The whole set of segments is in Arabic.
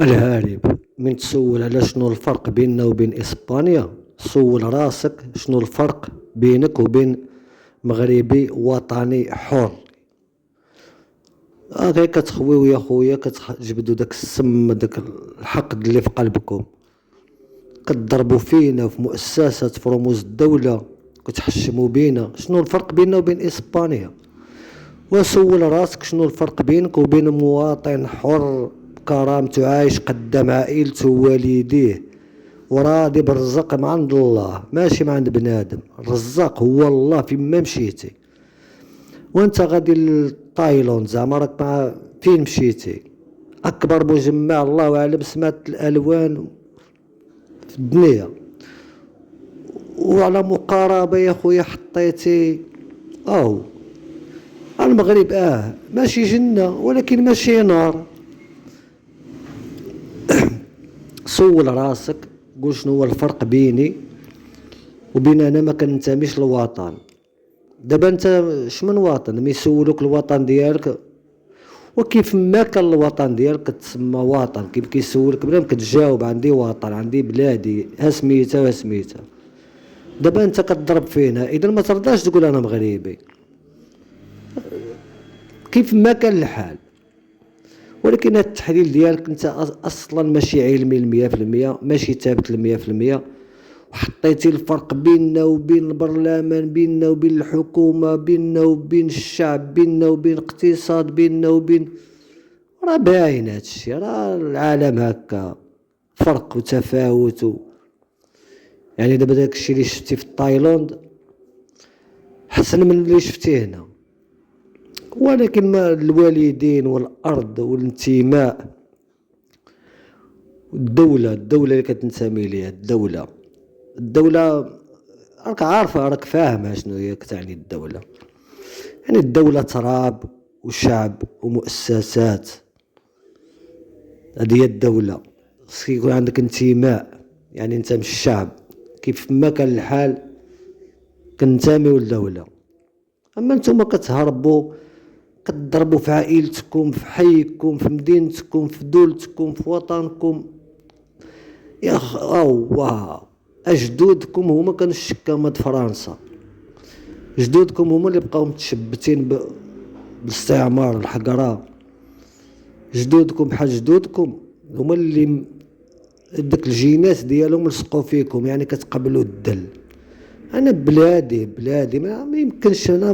الهارب من تسول على شنو الفرق بيننا وبين إسبانيا. سول راسك شنو الفرق بينك وبين مغربي وطني حر. غير كتخويو يا خويا كتجبدوا داك السم، داك الحقد اللي في قلبكم، كتضربوا فينا وفي مؤسسات في رموز الدولة، كتحشموا بينا. شنو الفرق بيننا وبين إسبانيا؟ وسول راسك شنو الفرق بينك وبين مواطن حر بكرامته عايش قدام عائلته ووالديه وراضي بالرزق من عند الله، ماشي من عند بنادم. الرزاق هو الله فيما مشيتي. وانت غادي لتايلاند زعما راك مع فين مشيتي؟ اكبر مجمع الله اعلم سمعت الالوان في الدنيا، وعلى مقاربة يا خويا حطيتي المغرب ماشي جنة ولكن ماشي نار. سول راسك قول شنو هو الفرق بيني وبين انا ما كننتميش للوطن. دابا انت شمن وطن؟ ملي يسولوك الوطن ديالك، وكيف ما كان الوطن ديالك كتسمى وطن، كيف كيسولك بلا ما كتجاوب عندي وطن عندي بلادي ها سميتها وها سميتها. دابا انت كتضرب فينا، اذا ما ترضاش تقول انا مغربي كيف ما كان الحال. ولكن هاد التحليل ديالك انت اصلا ماشي علمي 100%، ماشي ثابت 100%، وحطيتي الفرق بيننا وبين البرلمان، بيننا وبين الحكومة، بيننا وبين الشعب، بيننا وبين الاقتصاد، بيننا وبين، راه باين هادشي، راه العالم هكا فرق وتفاوت يعني دابا داكشي اللي شفتي في تايلاند حسن من اللي شفتيه هنا. ولكن ما الوالدين والارض والانتماء والدولة، الدولة اللي كتنتمي ليها، الدولة راك عارفة، راك فاهمة شنو هي كتعني الدولة. يعني الدولة تراب وشعب ومؤسسات، هذه هي الدولة. خصك يكون عندك انتماء، يعني انت من الشعب كيف ما كان الحال كنتميو للدولة. اما نتوما كتهربوا كتضربوا في عائلتكم، في حيكم، في مدينتكم، في دولتكم، في وطنكم. يا اجدودكم هما كانوا الشكامة د فرنسا، جدودكم هما اللي بقاو متشبتين بالاستعمار الحقرة. جدودكم بحال جدودكم هما اللي داك الجينات ديالهم لصقوا فيكم، يعني كتقبلوا الدل. انا بلادي ما يمكنش، انا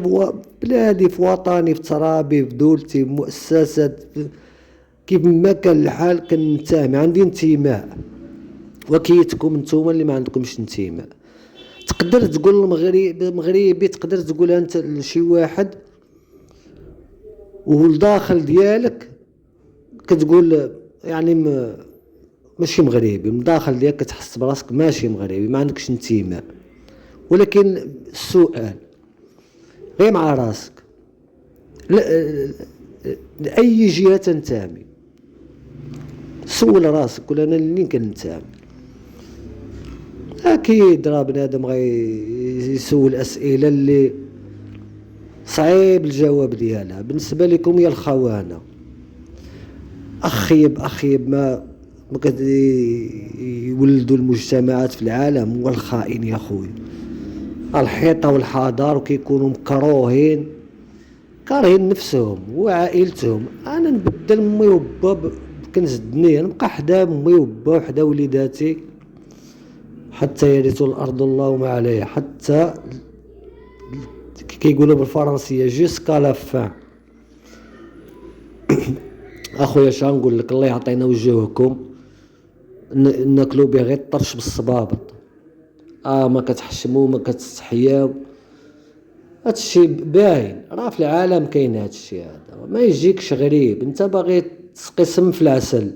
بلادي في وطني في ترابي في دولتي في مؤسسات كيف ما كان الحال كننتمي، عندي انتماء. وكيتكم نتوما اللي ما عندكمش انتماء. تقدر تقول مغربي، تقدر تقول انت لشي واحد والداخل ديالك كتقول يعني ماشي مغربي، من الداخل ديالك كتحس براسك ماشي مغربي، ما عندكش انتماء. ولكن السؤال غير مع راسك، لأي جهة تنتمي؟ سول راسك قول انا لمين كننتمي. اكيد راه بنادم غيسول اسئله اللي صعيب الجواب ديالها. بالنسبه لكم هي الخونه. اخيب ما يولدوا المجتمعات في العالم هو الخائن يا خويا. الحيطه والحضار وكيكونوا كارهين نفسهم وعائلتهم. انا نبدل امي وبا بكنز الدنيا، نبقى حدا امي وبا وحدا وليداتي حتى يرثوا الارض الله وما عليها، حتى كيقولوا بالفرنسيه جوسكا لا فان. اخويا شنقول لك، الله يعطينا وجوهكم ناكلوا به غير الطرش بالصبابط. ما كتحشموا ما كتستحياو، هادشي باين، راه في العالم كاين هادشي هذا، ما يجيكش غريب. انت باغي تسقي سم في العسل.